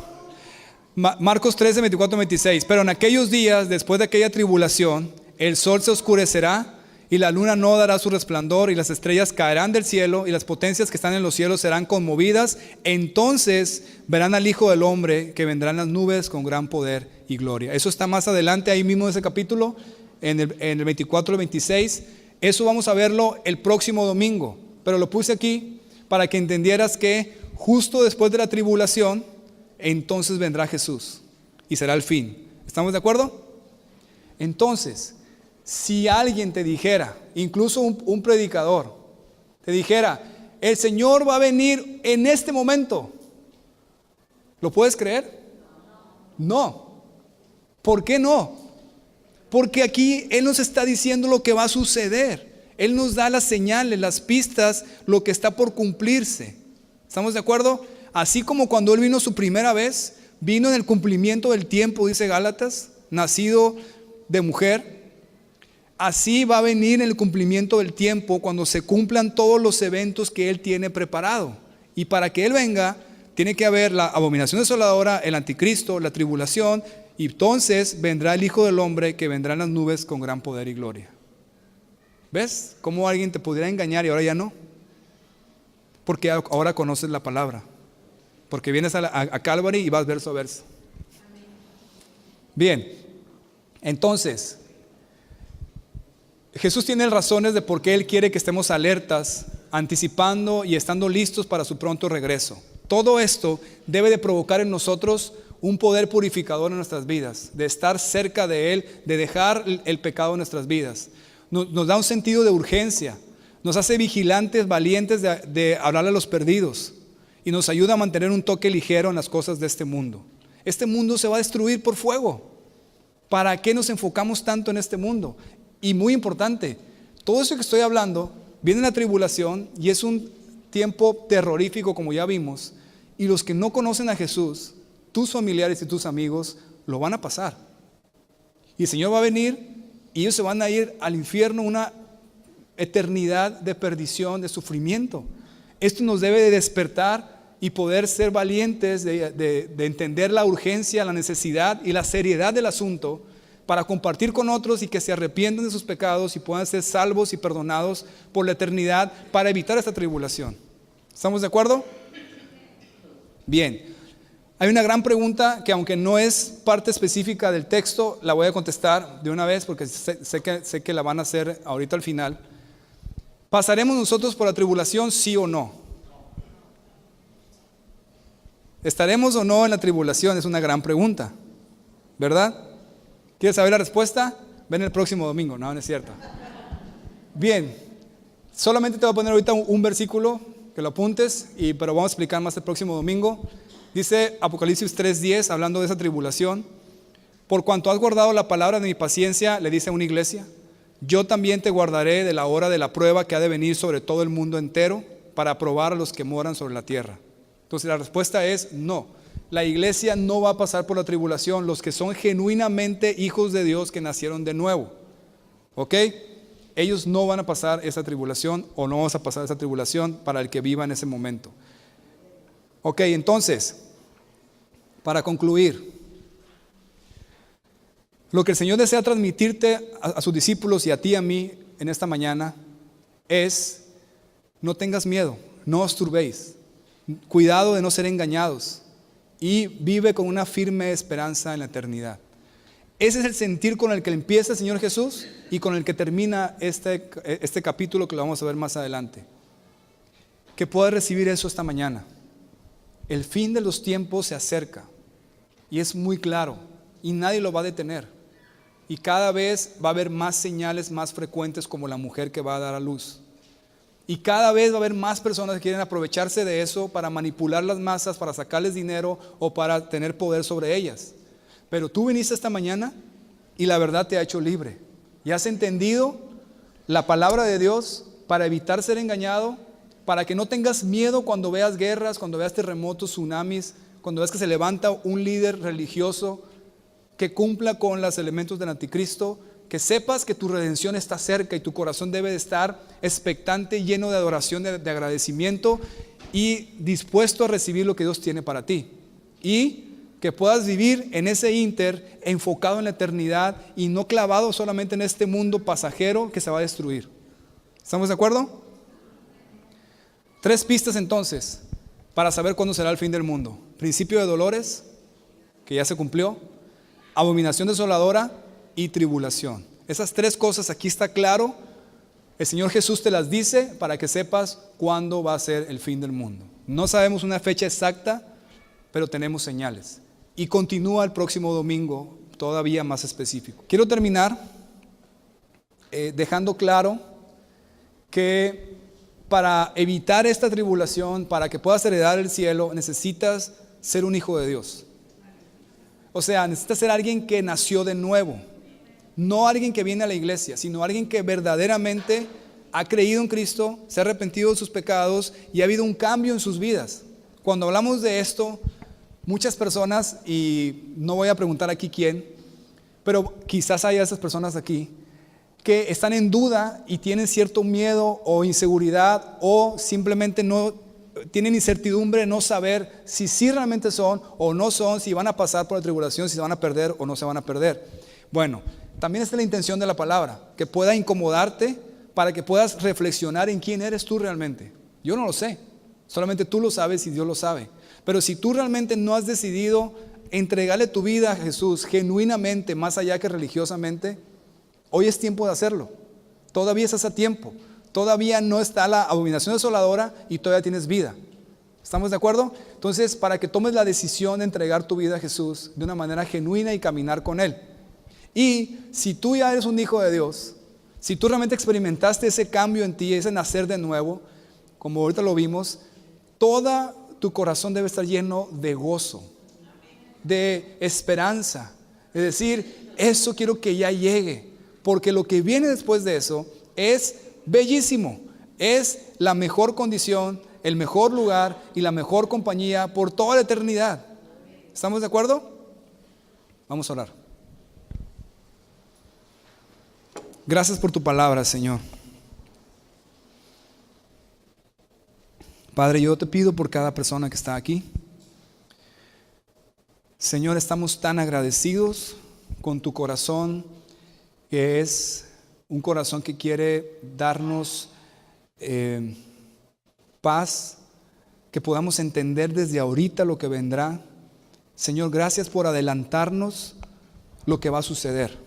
Speaker 1: Marcos 13, 24, 26. Pero en aquellos días, después de aquella tribulación, el sol se oscurecerá y la luna no dará su resplandor, y las estrellas caerán del cielo, y las potencias que están en los cielos serán conmovidas. Entonces verán al Hijo del Hombre que vendrá en las nubes con gran poder y gloria. Eso está más adelante, ahí mismo en ese capítulo, en el 24 al 26. Eso vamos a verlo el próximo domingo, pero lo puse aquí para que entendieras que justo después de la tribulación, entonces vendrá Jesús y será el fin. ¿Estamos de acuerdo? Entonces, si alguien te dijera, incluso un predicador, te dijera, el Señor va a venir en este momento, ¿lo puedes creer? No. ¿Por qué no? Porque aquí Él nos está diciendo lo que va a suceder. Él nos da las señales, las pistas, lo que está por cumplirse. ¿Estamos de acuerdo? Así como cuando Él vino su primera vez, vino en el cumplimiento del tiempo, dice Gálatas, nacido de mujer. Así va a venir en el cumplimiento del tiempo cuando se cumplan todos los eventos que Él tiene preparado. Y para que Él venga, tiene que haber la abominación desoladora, el anticristo, la tribulación, y entonces vendrá el Hijo del Hombre que vendrá en las nubes con gran poder y gloria. ¿Ves? ¿Cómo alguien te pudiera engañar y ahora ya no? Porque ahora conoces la palabra. Porque vienes a Calvary y vas verso a verso. Bien, entonces Jesús tiene razones de por qué Él quiere que estemos alertas, anticipando y estando listos para su pronto regreso. Todo esto debe de provocar en nosotros un poder purificador en nuestras vidas, de estar cerca de Él, de dejar el pecado en nuestras vidas. Nos da un sentido de urgencia, nos hace vigilantes, valientes de hablarle a los perdidos, y nos ayuda a mantener un toque ligero en las cosas de este mundo. Este mundo se va a destruir por fuego. ¿Para qué nos enfocamos tanto en este mundo? Y muy importante, todo eso que estoy hablando viene en la tribulación y es un tiempo terrorífico, como ya vimos, y los que no conocen a Jesús, tus familiares y tus amigos, lo van a pasar. Y el Señor va a venir y ellos se van a ir al infierno, una eternidad de perdición, de sufrimiento. Esto nos debe de despertar y poder ser valientes de entender la urgencia, la necesidad y la seriedad del asunto, para compartir con otros y que se arrepientan de sus pecados y puedan ser salvos y perdonados por la eternidad para evitar esta tribulación. ¿Estamos de acuerdo? Bien. Hay una gran pregunta que, aunque no es parte específica del texto, la voy a contestar de una vez porque sé que la van a hacer ahorita al final. ¿Pasaremos nosotros por la tribulación, sí o no? ¿Estaremos o no en la tribulación? Es una gran pregunta, ¿verdad? ¿Quieres saber la respuesta? Ven el próximo domingo. No, no es cierto. Bien, solamente te voy a poner ahorita un versículo, que lo apuntes, pero vamos a explicar más el próximo domingo. Dice Apocalipsis 3:10, hablando de esa tribulación: por cuanto has guardado la palabra de mi paciencia, le dice a una iglesia, yo también te guardaré de la hora de la prueba que ha de venir sobre todo el mundo entero, para probar a los que moran sobre la tierra. Entonces la respuesta es no. La iglesia no va a pasar por la tribulación, los que son genuinamente hijos de Dios que nacieron de nuevo. ¿Ok? Ellos no van a pasar esa tribulación, o no vamos a pasar esa tribulación para el que viva en ese momento. Ok, entonces, para concluir, lo que el Señor desea transmitirte a sus discípulos y a ti y a mí en esta mañana es: no tengas miedo, no os turbéis, cuidado de no ser engañados, y vive con una firme esperanza en la eternidad. Ese es el sentir con el que empieza el Señor Jesús y con el que termina este capítulo, que lo vamos a ver más adelante. Que puedas recibir eso esta mañana. El fin de los tiempos se acerca y es muy claro, y nadie lo va a detener. Y cada vez va a haber más señales más frecuentes, como la mujer que va a dar a luz. Y cada vez va a haber más personas que quieren aprovecharse de eso para manipular las masas, para sacarles dinero o para tener poder sobre ellas. Pero tú viniste esta mañana y la verdad te ha hecho libre. Y has entendido la palabra de Dios para evitar ser engañado, para que no tengas miedo cuando veas guerras, cuando veas terremotos, tsunamis, cuando veas que se levanta un líder religioso que cumpla con los elementos del anticristo. Que sepas que tu redención está cerca y tu corazón debe de estar expectante, lleno de adoración, de agradecimiento y dispuesto a recibir lo que Dios tiene para ti. Y que puedas vivir en ese ínter, enfocado en la eternidad y no clavado solamente en este mundo pasajero que se va a destruir. ¿Estamos de acuerdo? 3 pistas entonces para saber cuándo será el fin del mundo: principio de dolores, que ya se cumplió; abominación desoladora; y tribulación. Esas 3 cosas aquí está claro. El Señor Jesús te las dice para que sepas cuándo va a ser el fin del mundo. No sabemos una fecha exacta, pero tenemos señales. Y continúa el próximo domingo todavía más específico. Quiero terminar dejando claro que para evitar esta tribulación, para que puedas heredar el cielo, necesitas ser un hijo de Dios. O sea, necesitas ser alguien que nació de nuevo. No alguien que viene a la iglesia, sino alguien que verdaderamente ha creído en Cristo, se ha arrepentido de sus pecados y ha habido un cambio en sus vidas. Cuando hablamos de esto, muchas personas, y no voy a preguntar aquí quién, pero quizás haya esas personas aquí que están en duda y tienen cierto miedo o inseguridad, o simplemente no tienen incertidumbre de no saber si sí realmente son o no son, si van a pasar por la tribulación, si se van a perder o no se van a perder. Bueno, también esta es la intención de la palabra, que pueda incomodarte para que puedas reflexionar en quién eres tú realmente. Yo no lo sé, solamente tú lo sabes y Dios lo sabe. Pero si tú realmente no has decidido entregarle tu vida a Jesús genuinamente, más allá que religiosamente, hoy es tiempo de hacerlo. Todavía estás a tiempo. Todavía no está la abominación desoladora y todavía tienes vida. ¿Estamos de acuerdo? Entonces, para que tomes la decisión de entregar tu vida a Jesús de una manera genuina y caminar con Él. Y si tú ya eres un hijo de Dios, si tú realmente experimentaste ese cambio en ti, ese nacer de nuevo, como ahorita lo vimos, todo tu corazón debe estar lleno de gozo, de esperanza, de decir, eso quiero que ya llegue, porque lo que viene después de eso es bellísimo, es la mejor condición, el mejor lugar y la mejor compañía por toda la eternidad. ¿Estamos de acuerdo? Vamos a orar. Gracias por tu palabra, Señor. Padre, yo te pido por cada persona que está aquí. Señor, estamos tan agradecidos con tu corazón, que es un corazón que quiere darnos paz, que podamos entender desde ahorita lo que vendrá, Señor, gracias por adelantarnos lo que va a suceder.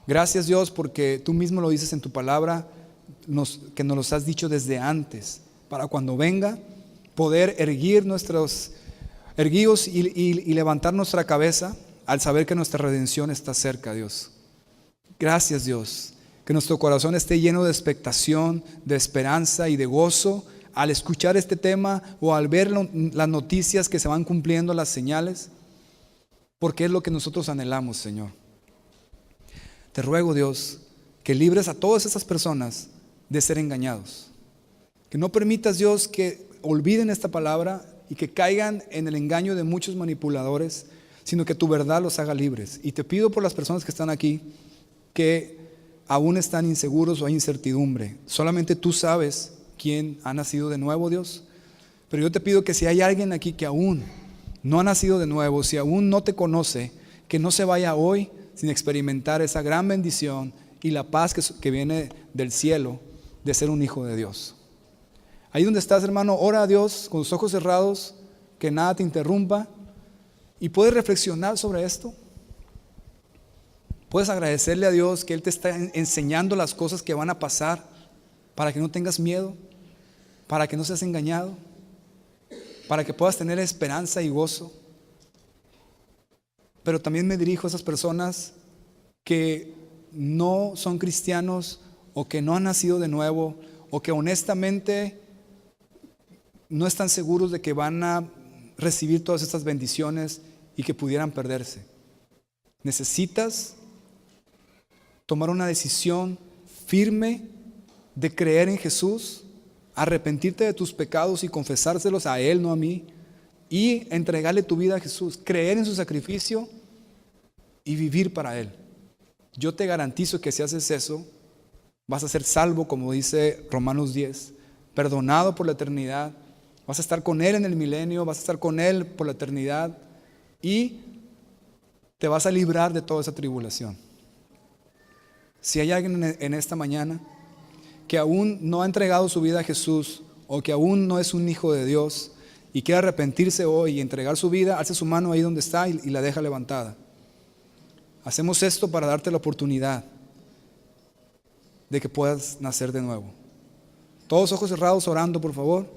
Speaker 1: Gracias, Dios, porque tú mismo lo dices en tu palabra, que nos los has dicho desde antes, para cuando venga, poder erguir nuestros erguidos y levantar nuestra cabeza al saber que nuestra redención está cerca, Dios. Gracias, Dios, que nuestro corazón esté lleno de expectación, de esperanza y de gozo al escuchar este tema o al ver las noticias que se van cumpliendo, las señales, porque es lo que nosotros anhelamos, Señor. Te ruego, Dios, que libres a todas esas personas de ser engañados. Que no permitas, Dios, que olviden esta palabra y que caigan en el engaño de muchos manipuladores, sino que tu verdad los haga libres. Y te pido por las personas que están aquí, que aún están inseguros o hay incertidumbre. Solamente tú sabes quién ha nacido de nuevo, Dios. Pero yo te pido que si hay alguien aquí que aún no ha nacido de nuevo, si aún no te conoce, que no se vaya hoy sin experimentar esa gran bendición y la paz que viene del cielo de ser un hijo de Dios. Ahí donde estás, hermano, ora a Dios con los ojos cerrados, que nada te interrumpa, y puedes reflexionar sobre esto. Puedes agradecerle a Dios que Él te está enseñando las cosas que van a pasar para que no tengas miedo, para que no seas engañado, para que puedas tener esperanza y gozo. Pero también me dirijo a esas personas que no son cristianos o que no han nacido de nuevo o que honestamente no están seguros de que van a recibir todas estas bendiciones y que pudieran perderse. Necesitas tomar una decisión firme de creer en Jesús, arrepentirte de tus pecados y confesárselos a Él, no a mí, y entregarle tu vida a Jesús, creer en su sacrificio y vivir para Él. Yo te garantizo que si haces eso, vas a ser salvo, como dice Romanos 10, perdonado por la eternidad, vas a estar con Él en el milenio, vas a estar con Él por la eternidad y te vas a librar de toda esa tribulación. Si hay alguien en esta mañana que aún no ha entregado su vida a Jesús o que aún no es un hijo de Dios y quiere arrepentirse hoy y entregar su vida, alce su mano ahí donde está y la deja levantada. Hacemos esto para darte la oportunidad de que puedas nacer de nuevo. Todos ojos cerrados orando, por favor.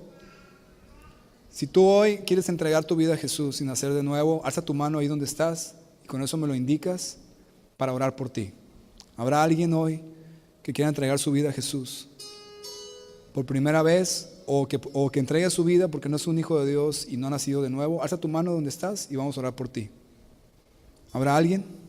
Speaker 1: Si tú hoy quieres entregar tu vida a Jesús y nacer de nuevo, alza tu mano ahí donde estás y con eso me lo indicas para orar por ti. ¿Habrá alguien hoy que quiera entregar su vida a Jesús por primera vez o que entregue su vida porque no es un hijo de Dios y no ha nacido de nuevo? Alza tu mano donde estás y vamos a orar por ti. ¿Habrá alguien?